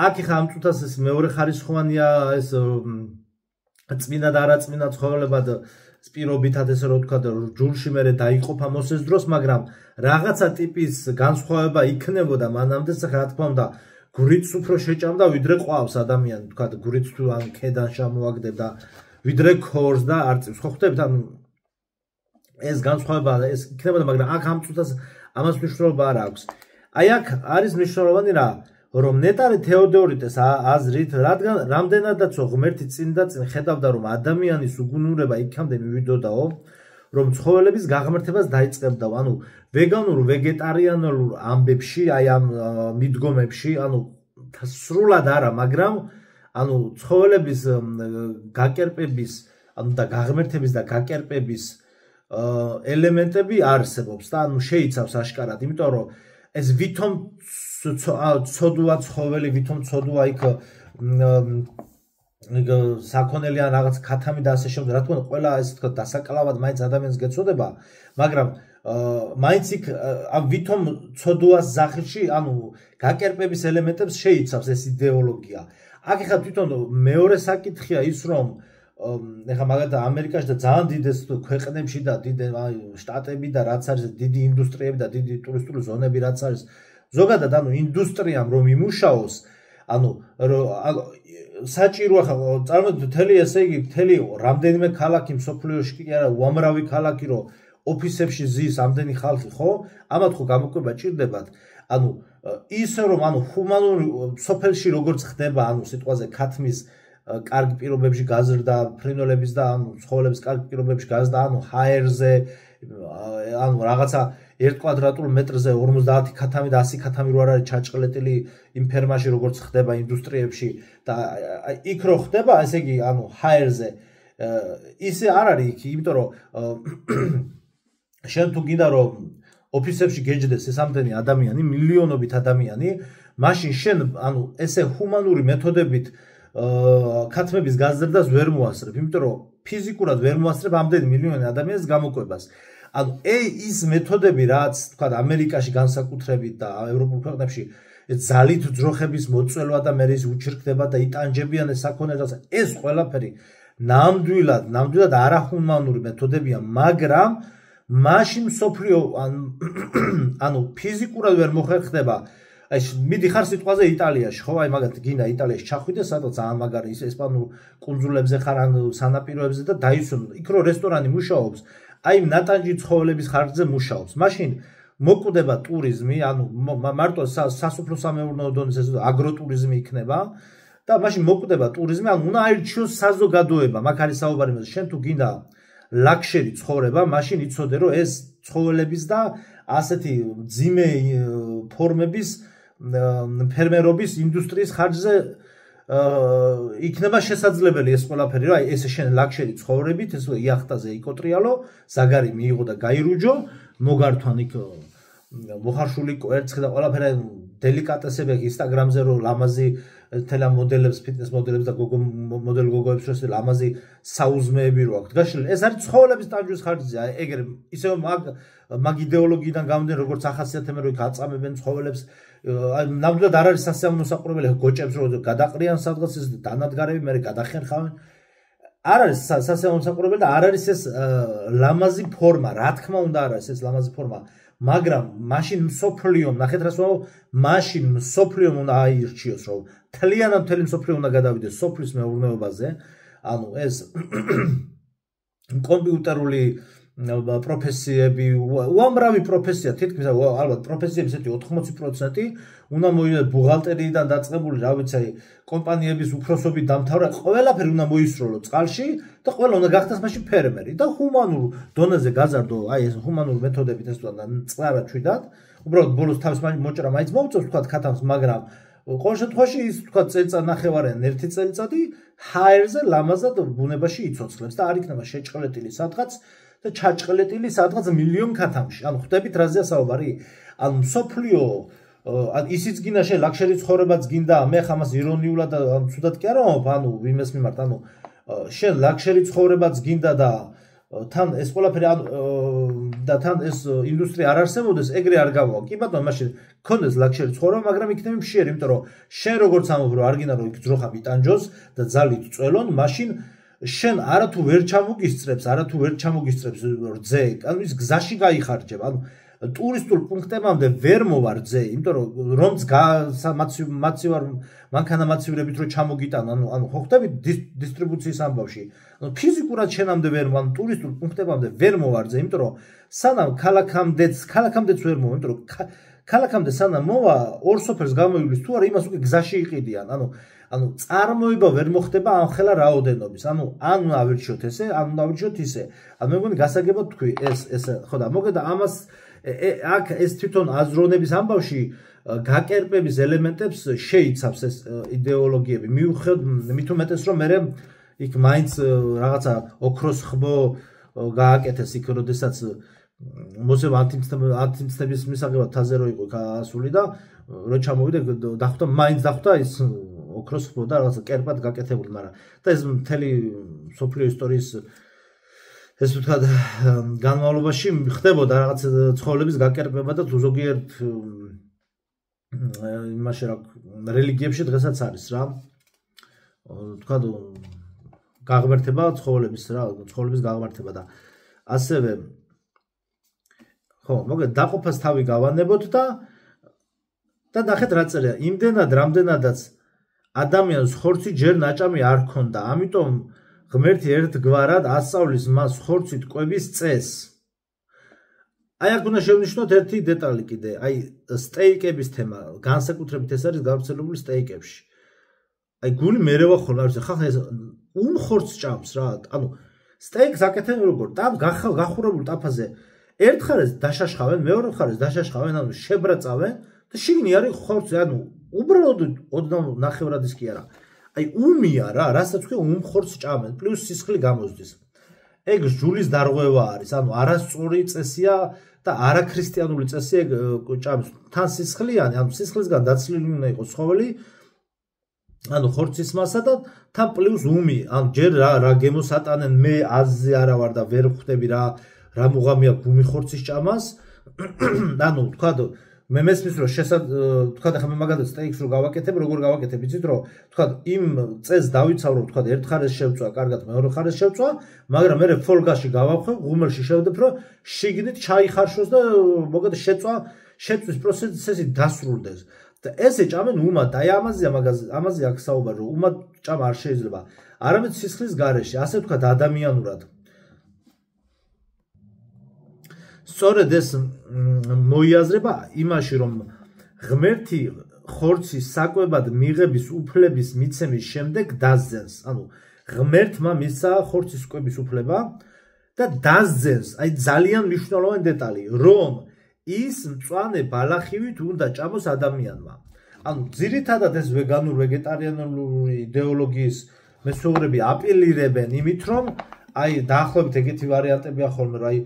აქ ხა ამ წუთას ეს მეორე ხარისხოვანია ეს წმინდა და არაწმინდა ცხოველებად სპირობითად ესე რომ ვთქვა რჯულში მერე დაიყოფა მოსეს დროს, მაგრამ რაღაცა ტიპის განსხვავება იქნებოდა მანამდე, რა თქმა უნდა, გვირიც უფრო შეჭამდა ვიდრე ყვავს ადამიანი, ვთქვა გვირიც თუ ან ქედან შემოაგდებდა ვიდრე ქორს და არწივს. ხო ხვდებით, ანუ ეს განსხვავება ეს იქნებოდა, მაგრამ აქ ამ წუთას ამას მნიშვნელობა არ აქვს. აი აქ არის მნიშვნელოვანი რა რომ ნეტარი თეოდორიტეს აზრით, რადგან რამდენადაც ღმერთი წინდაწინ ხედავდა, რომ ადამიანის უგუნურება იქამდე მივიდოდაო, რომ ცხოველების გაღმერთებას დაიწყებდაო, ანუ ვეგანურ, ვეგეტარიანულ ამბებში, აი ამ მიდგომებში, ანუ სრულად არა, მაგრამ ანუ ცხოველების გაკერპების, ანუ და გაღმერთების და გაკერპების ელემენტები არსებობს და ანუ შეიცავს აშკარად, იმიტომ რომ ეს ვითომ ცოდვა ცხოველი, ვითომ ცოდვა იქ საქონელი ან რაღაც ქათამი და ასე შემდეგ, რა თქმა უნდა, ყველა ესე თქვა დასაკლავად მაინც ადამიანს გეცოდება, მაგრამ მაინც იქ ამ ვითომ ცოდვას ზახილში, ანუ გაკერპების ელემენტებს შეიცავს ეს იდეოლოგია. აქ ხა თვითონ მეორე საკითხია ის, რომ ეხლა მაგალითად ამერიკაში და ძალიან დიდ ქვეყნებში და დიდ შტატები და რაც არის დიდი ინდუსტრიები და დიდი ტურისტული ზონები რაც არის ზოგადად ანუ ინდუსტრიამ რომ იმუშაოს ანუ საჭიროა წარმოვიდგინეთ მთელი ესე იგი მთელი რამდენიმე ქალაქი მსოფლიოში კი არა უამრავი ქალაქი რომ ოფისებში ზის ამდენი ხალხი ხო ამათ ხო გამოკვება ჭირდებათ ანუ ისე რომ ანუ ჰუმანური სოფელში როგორც ხდება ანუ სიტყვაზე ქათმის კარგ პირობებში გაზრდა ფრინველების და ანუ ცხოველების კარგ პირობებში გაზრდა ანუ ჰაერზე ანუ რაღაცა 1 კვადრატულ მეტრზე 50 ქათამი და 100 ქათამი რო არ არის ჩაჭყლეტილი იმ ფერმაში როგორც ხდება ინდუსტრიებში და იქ რო ხდება ესე იგი ანუ ჰაერზე ისე არ არის იქ იმიტომ რომ შენ თუ გინდა რომ ოფისებში გეჯდეს ეს ამდენი ადამიანი მილიონობით ადამიანი მაშინ შენ ანუ ესე ჰუმანური მეთოდებით ქათმების გაზრდას ვერ მოასწრებ იმიტომ რომ ფიზიკურად ვერ მოასწრებ ამდენი მილიონი ადამიანის გამოკვებას ანუ ის მეთოდები რაც თქვა ამერიკაში განსაკუთრებით და ევროპულ ქვეყნებში ძალით ძროხების მოწვევა და მე ის უჩირკდება და იტანჯებიან ეს საქონელს ეს ყველაფერი ნამდვილად არახუმანური მეთოდებია მაგრამ მაშინ სოფლიო ანუ ფიზიკურად ვერ მოხერხდება აი მიდიხარ სიტყვაზე იტალიაში ხო აი მაგათ გინდა იტალიაში ჩახვიდე სადაც ძალიან მაგარი ის ესპანურ კუნძულებზე ხარ ან სანაპიროებზე და დაისვენ იქ რო რესტორანი მუშაობს აი ნატანჯი ცხოველების ხარჯზე მუშაობს მაშინ მოკვდება ტურიზმი ანუ მარტო სასოფლო-სამეურნეო დონის ეს აგროტურიზმი იქნება და მაშინ მოკვდება ტურიზმი ანუ უნდა აირჩიოს საზოგადოება მაგ არის საუბარი შენ თუ გინდა ლაქშერი ცხოვრება მაშინ იცოდე რომ ეს ცხოველების და ასეთი ძიმე ფორმების ფერმერობის ინდუსტრიის ხარჯზე იქნება შესაძლებელი ეს ყველაფერი, რა ეს შენ ლაქშერი ცხოვრებით, ეს იახტაზე იკოტრიალო, ზაგარი მიიღო და გაირუჯო, მოგართვან იქ მოხარშული კვერცხი და ყველაფერი დელიკატესები ინსტაგრამზე რო ლამაზი თელა მოდელებს, ფიტნეს მოდელებს და მოდელ გოგოებს შორის ლამაზი საუზმეები რო აქვს. გაშლილი ეს არის ცხოვრების ტანჯვის ხარჯზე, ეგრე ისევ მაგ იდეოლოგიიდან გამომდინარე, როგორც ახასიათებენ, რომ იქ აწამებენ ცხოველებს. ნამდვილად არ არის სასიამოვნო საყურებელი, გოჭებს რო გადაყრიან სადღაც ეს დანადგარები, მე გადახერხავენ. არ არის სასიამოვნო საყურებელი და არ არის ეს ლამაზი ფორმა, რა თქმა უნდა არ არის ეს ლამაზი ფორმა. მაგრამ მაშინ მსოფლიომ, ნახეთ რას ვამბობ, მაშინ მსოფლიომ უნდა აირჩიოს, რომ თლიანად მთელი მსოფლიო უნდა გადავიდეს სოფლის მეურნეობაზე, ანუ ეს კომპიუტერული პროფესიები, უამრავი პროფესია, თითქმის ალბათ პროფესიების 80% უნდა მოვიდეს ბუღალტერიიდან დაწყებული, რა ვიცი, კომპანიების უფროსობით დამთავრდა, ყველაფერი უნდა მოისროლო წყალში და ყველა უნდა გახდეს მაშინ ფერმერი და ჰუმანურ დონეზე გაზარდო, აი ეს ჰუმანურ მეთოდებით ეს თქო და წყარა ჩვიდად, უბრალოდ ბოლოს თავის მოჭრა მაინც მოუწევს თქვა ქათამს, მაგრამ ყოველ შემთხვევაში ის თქვა წელიწად ნახევარიან ერთი წელიწადი ჰაერზე ლამაზად ბუნებაში იცოცხლებს და არ იქნება შეჭყლეტილი სადღაც და ჩაჭყლეტილი სადღაც მილიონ ქათამში. ანუ ხვდებით რაზეა საუბარი? ანუ მსოფლიო ისიც გინდა შენ ლაქშერი ცხოვრებაც გინდა, მე ხამას ირონიულად და ცუდად კი არა ვამბობ, ანუ ვიმეს მიმართ, ანუ შენ ლაქშერი ცხოვრებაც გინდა და თან ეს ყველაფერი და თან ეს ინდუსტრია არ არსებობდეს, ეგრე არ გამოვა. კი ბატონო, მაშინ გქონდეს ლაქშერი ცხოვრება, მაგრამ იქნები მშიერი, იმიტომ რომ შენ როგორც ამობ, რომ არ გინდა რომ იქ ძროხა მიტანჯოს და ძალით წველონ, მაშინ შენ არათუ ვერ ჩამოგისწრებს რძე, ანუ ის გზაში გაიხარჯებ, ანუ ტურისტულ პუნქტებამდე ვერ მოვა რძე, იმიტომ რომ მაცივარ მანქანამაცივრებით რო ჩამოგიტანო, ანუ ხო ხდებით დისტრიბუციის ამბავში. ანუ ფიზიკურად შენამდე ვერ მოვა, ტურისტულ პუნქტებამდე ვერ მოვა რძე, იმიტომ რომ სანამ ქალაქამდეც ვერ მოვა, იმიტომ რომ ქალაქამდე სანამ მოვა, ორ სოფელს გამოივლის თუ არა, იმას უკვე გზაში იყიდიან, ანუ წარმოება ვერ მოხდება ამ ხელა რაოდენობის. ანუ ან ავირჩიოთ ესე, ან ავირჩიოთ ისე. ანუ მე მგონი გასაგებად თქვი ეს ხო და მოგედა ამას აქ ეს თვითონ აზროვნების ამბავში გაკერპების ელემენტებს შეიცავს ეს იდეოლოგიები. მით უმეტეს რომ მე იქ მაინც რაღაცა ოქროს ხბო გააკეთეს იქ, როდესაც მოსევა ანტიმცნების მისაღებად თაზე რო იყო გასული და რო ჩამოვიდა დახვდა, მაინც დახვდა ის ოქროს ხბო და რაღაცა კერპად გაკეთებული, მაგრამ და ეს მთელი სოფლიო ისტორიის ეს ვთქვათ განმავლობაში ხდებოდა რაღაც ცხოველების გაკერპება და ზოგიერთ იმაში რა რელიგიებში დღესაც არის რა ვთქვათ გაღმერთება ცხოველების გაღმერთება და ასევე ხო მოგეთ დაყოფას თავი გავანებოთ და ნახეთ რა წერია, იმდენად რამდენადაც ადამიანს ხორცი ჯერ ნაჭამი არ ქონდა, ამიტომ ღმერთი ერთგვარად ასწავლის მას ხორცით კვების წესს. აი აქ უნდა შევნიშნოთ ერთი დეტალი კიდე, აი სტეიკების თემა, განსაკუთრებით ეს არის გავრცელებული სტეიკებში. აი გული მერევა ხოლმე არის, ხახლა ეს ხორცს ჭამს რა, ანუ სტეიკს აკეთენ როგორ, გახურებულ ტაფაზე ერთ ხარეს დაშაშხავენ, მეორე ხარეს დაშაშხავენ, ანუ შებრაწავენ და შიგნი არის ხორცი, ანუ უბრალოდ 29 კი არა. აი უმია რა, რასაც თქვი ხორცს ჭამენ, პლუს სისხლი გამოზდის. ეგ ჟულის დარღვევა არის, ანუ არასწორი წესია და არაქრისტიანული წესია ჭამის. თან სისხლიანი, ანუ სისხლისგან დაცლილი უნდა იყოს ცხოველი, ანუ ხორცის მასა და თან პლუს უმი, ანუ ჯერ რა გემოსატანენ, მე აზზე არა ვარ და ვერ ხვდები რა მუღამია გუმი ხორცის ჭამას. ანუ თქვა მე მესმის რომ თქვა ახლა მე მაგალითად სტეიქს რო გავაკეთებ, როგორ გავაკეთებ, იცით რომ თქვა იმ წეს დავიცავრო, თქვა ერთ ხარეს შევწვა, კარგად მეორე ხარეს შევწვა, მაგრამ მე ფოლგაში გავავხე, ღუმელში შევდებ, რომ შიგნით ჩაიხარშოს და მოგეთ შეწვის პროცესი დასრულდეს. და ესე ჭამენ უმად, აი ამაზე აქ საუბარი, რომ უმად ჭამა არ შეიძლება. არამედ სისხლის გარეშე, ასე თქვა ადამიანურად. სწორედ ეს მოიაზრება იმაში, რომ ღმერთი ხორცის საკვებად მიღების უფლების მიცემის შემდეგ დასძენს. ანუ ღმერთმა მისცა ხორცის კვების უფლება და დასძენს, აი ძალიან მნიშვნელოვანი დეტალი, რომ ის მწვანე ბალახივით უნდა ჭამოს ადამიანმა. ანუ ძირითადად ეს ვეგანურ ვეგეტარიანული იდეოლოგიის მესუღრები აპელირებენ იმით, რომ აი დაახლოებით ეგეთი ვარიანტებია ხოლმე, რომ აი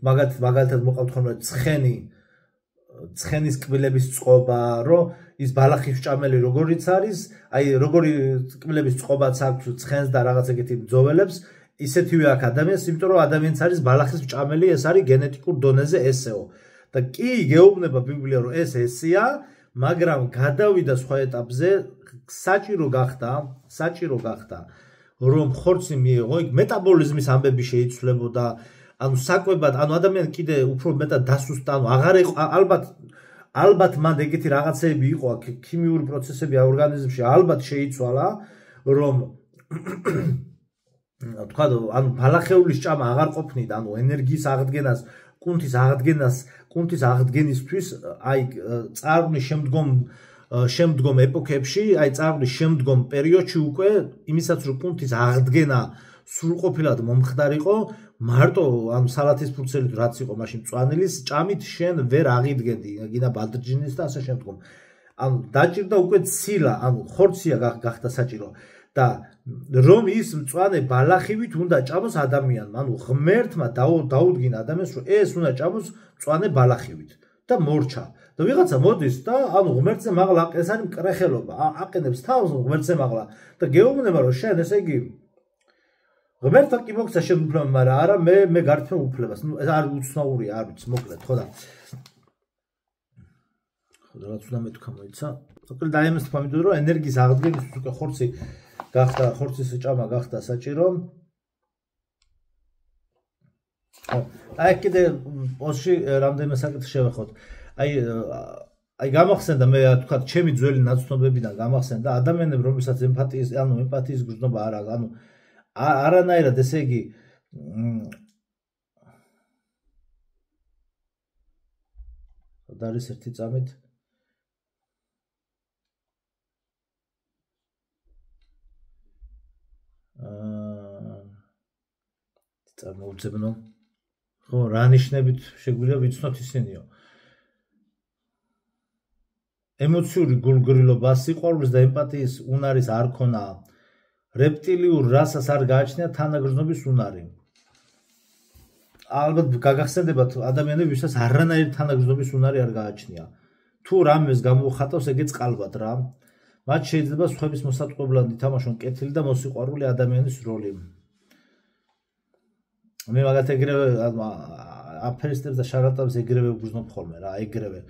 მაგალითად მოყავთ ხოლმე ცხენის კბილების წყობა, რომ ის ბალახის ჭამელი როგორიც არის, აი როგორი კბილების წყობაც აქვს ცხენს და რაღაც ეგეთი ბრძოლებს, ისეთივე აქვს ადამიანს, იმიტომ რომ ადამიანს არის ბალახის ჭამელი, ეს არის გენეტიკურ დონეზე ესეო. და კი გეუბნება ბიბლია, რომ ეს ესეა, მაგრამ გადავიდა სხვა ეტაპზე, საჭირო გახდა, რომ ხორცი მიიღო, იქ მეტაბოლიზმის ამბები შეიცვლებოდა, ანუ საკვებად, ანუ ადამიანი კიდე უფრო მეტად დასუსტა, ანუ აღარ იყო ალბათ მანდ ეგეთი რაღაცები იყო, ქიმიური პროცესები ორგანიზმში ალბათ შეიცვალა, რომ თქვა, ანუ ბალახეულის ჭამა აღარ ყოფნიდა, ანუ ენერგიის აღდგენას, კუნთის აღდგენისთვის, აი წარღვნის შემდგომ ეპოქებში, აი წარღვნის შემდგომ პერიოდში უკვე იმისაც რომ კუნთის აღდგენა სრულყოფილად მომხდარიყო, მარტო ანუ სალათის ფურცელით რაც იყო მაშინ მწვანილის ჭამით შენ ვერ აღიდგენდი, გინდა ბადრჯინის და ასე შემდგომ. ანუ დაჭირდა უკვე ცილა, ანუ ხორცია გახდა საჭირო და რომ ის მწვანე ბალახივით უნდა ჭამოს ადამიანმა, ანუ ღმერთმა დაუდგინა ადამიანს, რომ ეს უნდა ჭამოს მწვანე ბალახივით და მორჩა. და ვიღაცა მოდის და ანუ ღმერთზე მაღლა ეს არის მკრეხელობა, აყენებს თავს ღმერთზე მაღლა და გეუბნება რომ შენ ესე იგი ღმერთმა კი მოგცა შენ უფლება, მაგრამ არა მე გართმევ უფლებას. ნუ ეს არ უცნაურია, არ ვიცი, მოკლედ, ხო და რაც უნდა მეთქვა მოიცა. მოკლედ დაემეს თქვა, იმიტომ რომ ენერგიის აღდგენისთვის უკვე ხორცის ჭამა გახდა საჭირო. ხო, აი კიდე პოსტში რამდენიმე საკითხი შევეხოთ. აი გამახსენდა მე თქვა ჩემი ძველი ნაცნობებიდან გამახსენდა ადამიანები რომელსაც ემპათიის გრძნობა არ აქვს, ანუ არანაირად ესე იგი არის ერთი წამით წარმოვიძებნო ხო რა ნიშნებით შეგვიძლია ვიცნოთ ისინიო ემოციური გულგრილობა სიყვარულის და ემპათიის უნარის არ ქონა რეპტილიურ რასას არ გააჩნია თანაგრძნობის უნარი ალბათ გაგახსენდებათ ადამიანები ვისაც არანაირი თანაგრძნობის უნარი არ გააჩნია თუ რამეს გამოუხატავს ეგეც ყალბად რა მათ შეიძლება სხვების მოსატყუებლად ითამაშონ კეთილი და მოსიყვარული ადამიანის როლი მე მაგათ ეგრევე აფერისტებს და შარლატანებს ეგრევე ვგრძნობ ხოლმე რა ეგრევე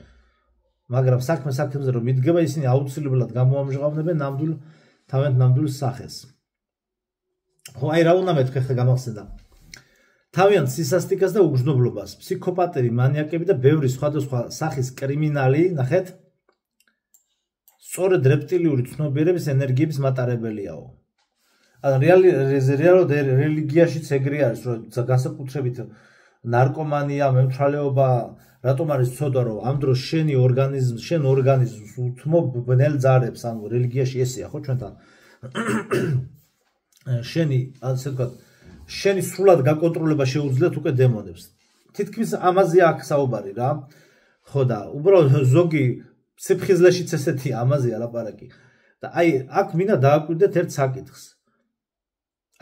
მაგრამ საქმეზე რომ მიდგება ისინი აუცილებლად გამოამჟღავნებენ ნამდვილ სახეს ხო აი რა უნდა მეთქე ხე გამახსენდა თავიანთ სისასტიკას და უგრძნობლობას ფსიქოპატები მანიაკები და ბევრი სხვადასხვა სახის კრიმინალი ნახეთ სწორედ რეპტილიური ცნობიერების ენერგიების მატარებელიაო ანუ რეალურად რელიგიაშიც ეგრე არის რომ განსაკუთრებით ნარკომანია მემთრალეობა რატომ არის ცოდა რომ ამ დროს შენ ორგანიზმს უთმობ ბნელ ძარებს ანუ რელიგიაში ესეა ხო ჩვენთან ასე ვთქვათ შენი სრულად გაკონტროლება შეუძლიათ უკვე დემონებს თითქმის ამაზე აქვს საუბარი რა ხო და უბრალოდ ზოგი სიფხიზლეშიც ესეთია ამაზეა ლაპარაკი და აი აქ მინდა დააკვირდეთ ერთ საკითხს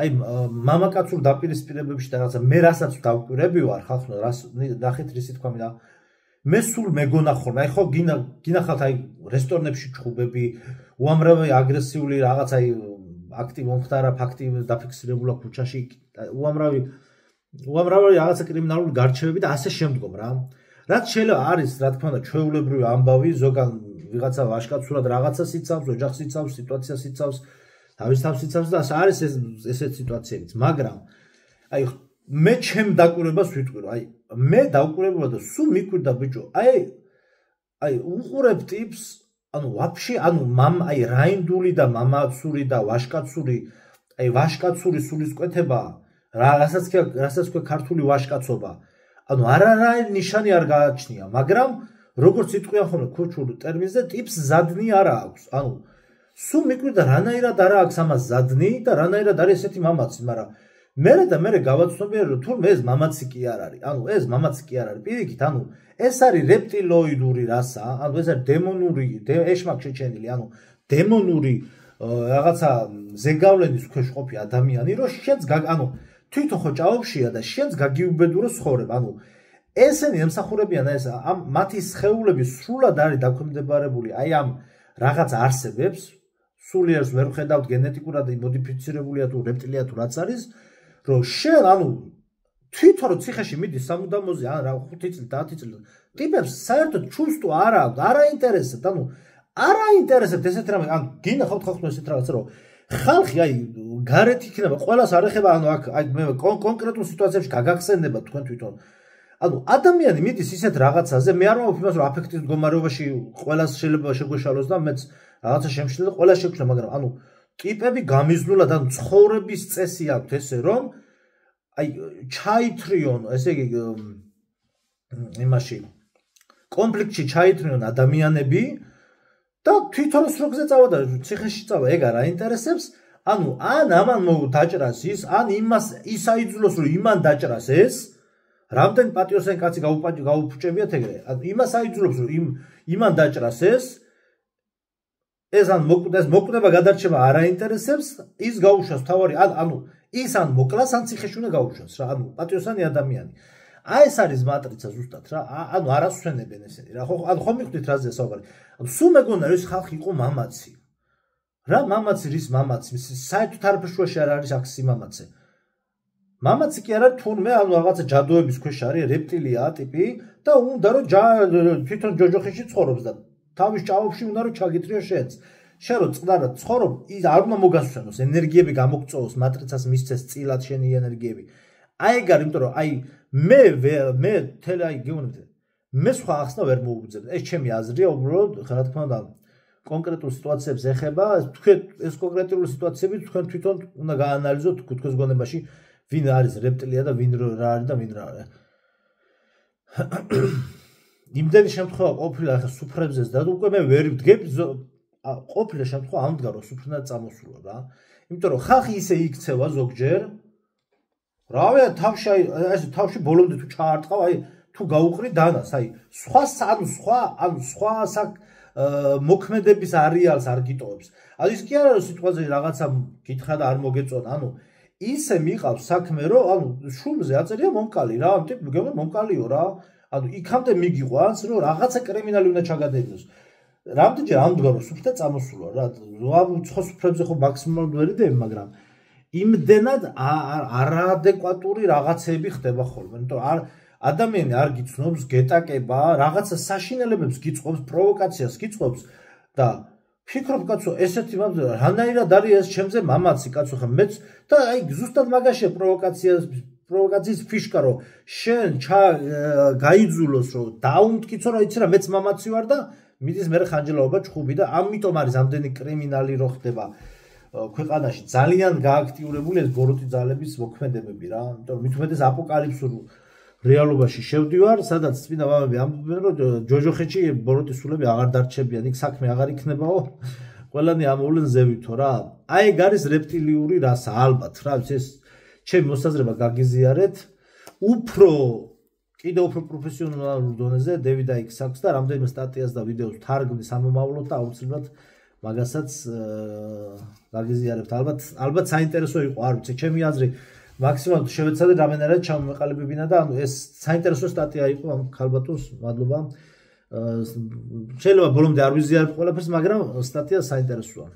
აი მამაკაცურ დაპირისპირებებში და რაღაცა მე რასაც დავკვირები ვარ ხალხო ნახეთ რისი თქვა მინდა მე სულ მეგონა ხოლმე აი ხო გინახავთ აი რესტორნებში ჩხუბები უამრავი აგრესიული რაღაცა აი აქტი მომხდარა ფაქტი დაფიქსირებულა ქუჩაში უამრავი რაღაცა კრიმინალური გარჩევები და ასე შემდგომ რა რაც შეიძლება არის რა თქმა უნდა ჩვეულებრივი ამბავი ზოგან ვიღაცა ვაშკაცურად რაღაცას იცავს ოჯახს იცავს სიტუაციას იცავს თავის თავს იცავს და არის ესეთ სიტუაციებიც მაგრამ აი მე ჩემ დაკვირვებას ვიტყვირო აი მე დავკვირებულა და სულ მიკვირდა ბიჭო აი უყურებ ტიპს ანუ ვაფშე ანუ აი რაინდული და მამაცური და ვაშკაცური აი ვაშკაცური სულისკვეთება რასაც ქვია ქართული ვაშკაცობა ანუ არანაირი ნიშანი არ გააჩნია მაგრამ როგორც იტყვიან ხოლმე ქუჩურ ტერმინზე ტიპს ზადნი არ აქვს ანუ სულ მიკვირდა რანაირად არ აქვს ამას ზადნი და რანაირად არის ესეთი მამაცი მაგრამ მე გავაცნობიერე რომ თურმე ეს მამაცი კი არ არის. ანუ ეს მამაცი კი არ არის. პირიქით, ანუ ეს არის რეპტილოიდური რასა, ანუ ეს არის დემონური, ეშმაკ შეჩენილი, ანუ დემონური რაღაცა ზეგავლენის ქვეშ ყოფი ადამიანი, რომ შენც ანუ თვითონ ხო ჭაობშია და შენც გაგიუბედურო ცხოვრებ. ანუ ესენი ემსახურებიან ეს მათი სხეულები სრულად არის დაქვემდებარებული აი ამ რაღაც არსებებს, სულიერს ვერ ხედავთ გენეტიკურად მოდიფიცირებულია თუ რეპტილია თუ რაც არის, რომ შენ ანუ თვითონ რო ციხეში მიდის სამუდამოზე ან რა 5 წელი 10 წელი ტიპებს საერთოდ ჩუსტო არ აქვს, არ აინტერესებთ, ანუ არ აინტერესებთ ესეთ რამე, ან გინახავთ ხალხო ესეთ რაღაცა რომ ხალხი აი გარეთ იქნება, ყველას არ ეხება, ანუ აქ აი მე კონკრეტულ სიტუაციებში გაგახსენდება თქვენ თვითონ. ანუ ადამიანი მიდის ისეთ რაღაცაზე, მე არ ვამბობ იმას რომ აფექტის მდგომარეობაში ყველას შეიძლება შეგვეშალოს და მეც რაღაცა შემშლი და ყველა შეგვშლა, მაგრამ ანუ ტიპები გამიზნულად, ანუ ცხოვრების წესი აქვთ ესე რომ აი ჩაითრიონ, ესე იგი იმაში კონფლიქტში ჩაითრიონ ადამიანები და თვითონ სროგზე წავა და ციხეში წავა, ეგ არ აინტერესებს. ანუ ან ამან დაჭრას ის, ან იმას ის აიძულოს რომ იმან დაჭრას ეს, რამდენი პატიოსანი კაცი გაუფუჭებიათ ეგრე. ანუ იმას აიძულებს რომ იმან დაჭრას ეს ან მოკვდება გადარჩება არ აინტერესებს, ის გაუშვას თავარი, ანუ ის ან მოკლას, ან ციხეში უნდა გაუშვას რა, ანუ პატიოსანი ადამიანი. აი ეს არის მატრიცა ზუსტად რა, ანუ არ ასვენებენ ესენი რა, ანუ ხომ მიხვდით რაზეა საუბარი. ანუ სულ მეგონა რომ ეს ხალხი იყო მამაცი. რა მამაცი, რის მამაცი? საერთოდ არაფერ შუაში არ არის აქ სიმამაცე. მამაცი კი არა თურმე ანუ რაღაცა ჯადოების ქვეშ არის, რეპტილია ტიპი და უნდა რომ თვითონ ჯოჯოხიში ცხოვრობს და თავის ჭაობში უნდა რომ ჩაგიტრიო შენც. შენ რო წყდარად ცხოვრობ, ის არ უნდა მოგასვენოს, ენერგიები გამოგწოვოს, მატრიცას მისცეს წილად შენი ენერგიები. აი ეგ არის, იმიტომ რომ აი მე თელი აი გეუბნებით. მე სხვა ახსნა ვერ მოუგზავნა. ეს ჩემი აზრია, უბრალოდ რა თქმა უნდა კონკრეტულ სიტუაციებს ეხება, თქვენ ეს კონკრეტული სიტუაციები თქვენ თვითონ უნდა გაანალიზოთ თქვენს გონებაში ვინ არის რეპტილია და ვინ რა არის და ვინ რა არის. იმდენი შემთხვევა ყოფილა ხა სუფრებზეც და უკვე მე ვერ ვდგებ ყოფილა შემთხვევა ამდგარო სუფრნად წამოსულა რა. იმიტომ რომ ხალხი ისე იქცევა ზოგჯერ რავი თავში ბოლომდე თუ ჩაარტყავ აი თუ გაუყრი დანას აი სხვა მოქმედების არეალს არ გიტოვებს. ანუ ის კი არა რომ სიტყვაზე რაღაცა გითხრა და არ მოგეწონა, ანუ ისე მიყავს საქმე რომ ანუ შუბლზე აწერია მომკალი რა, ამ ტიპი მგონია მომკალიო რა. ანუ იქამდე მიგიყვანს რომ რაღაცა კრიმინალი უნდა ჩაგადებინოს. რამდენჯერ ამდგარო სუფრდა წამოსულა რა. სხვა სუფრებზე ხო მაქსიმალურად ვერ იდეები, მაგრამ იმდენად არაადეკვატური რაღაცები ხდება ხოლმე. იმიტომ ადამიანი არ გიცნობს, გეტაკება, რაღაცა საშინელებებს გიწყობს, პროვოკაციას გიწყობს და ფიქრობ კაცო, ესეთი რანაირად არის ეს ჩემზე მამაცი კაცო ხა მეც და აი ზუსტად მაგაშია პროვოკაციის ფიშკა რომ შენ გაიძულოს რომ დაუმტკიცო რომ იცი რა მეც მამაცი ვარ და მიდის მე ხანჯლაობა ჩხუბი და ამიტომ არის ამდენი კრიმინალი რო ხდება ქვეყანაში ძალიან გააქტიურებული ეს ბოროტი ძალების მოქმედებები რა. იმიტომ რომ მით უმეტეს აპოკალიფსურ რეალობაში შევდივარ, სადაც წმინდა მამები ამბობენ რომ ჯოჯოხეთში ბოროტის სულები აღარ დარჩებიან, იქ საქმე აღარ იქნებაო. ყველანი ამოვლენ ზევითო რა. აი ეგ არის რეპტილიური რასა, ალბათ რა, ეს ჩემი მოსაზრება გაგიზიარეთ. კიდევ უფრო პროფესიონალურ დონეზე დევიდ აიქს აქვს და რამდენიმე სტატიას და ვიდეოს თარგმნის ამომავლოთ და აუცილებლად მაგასაც გაგიზიარებთ. ალბათ საინტერესო იყო, არ ვიცი, ჩემი აზრი მაქსიმალურად შევეცადე რამენერად ჩამოეყალიბებინა და ანუ ეს საინტერესო სტატია იყო ამ ქალბატონს, მადლობა. შეიძლება ბოლომდე არ ვიზიარებ ყველაფერს, მაგრამ სტატია საინტერესოა.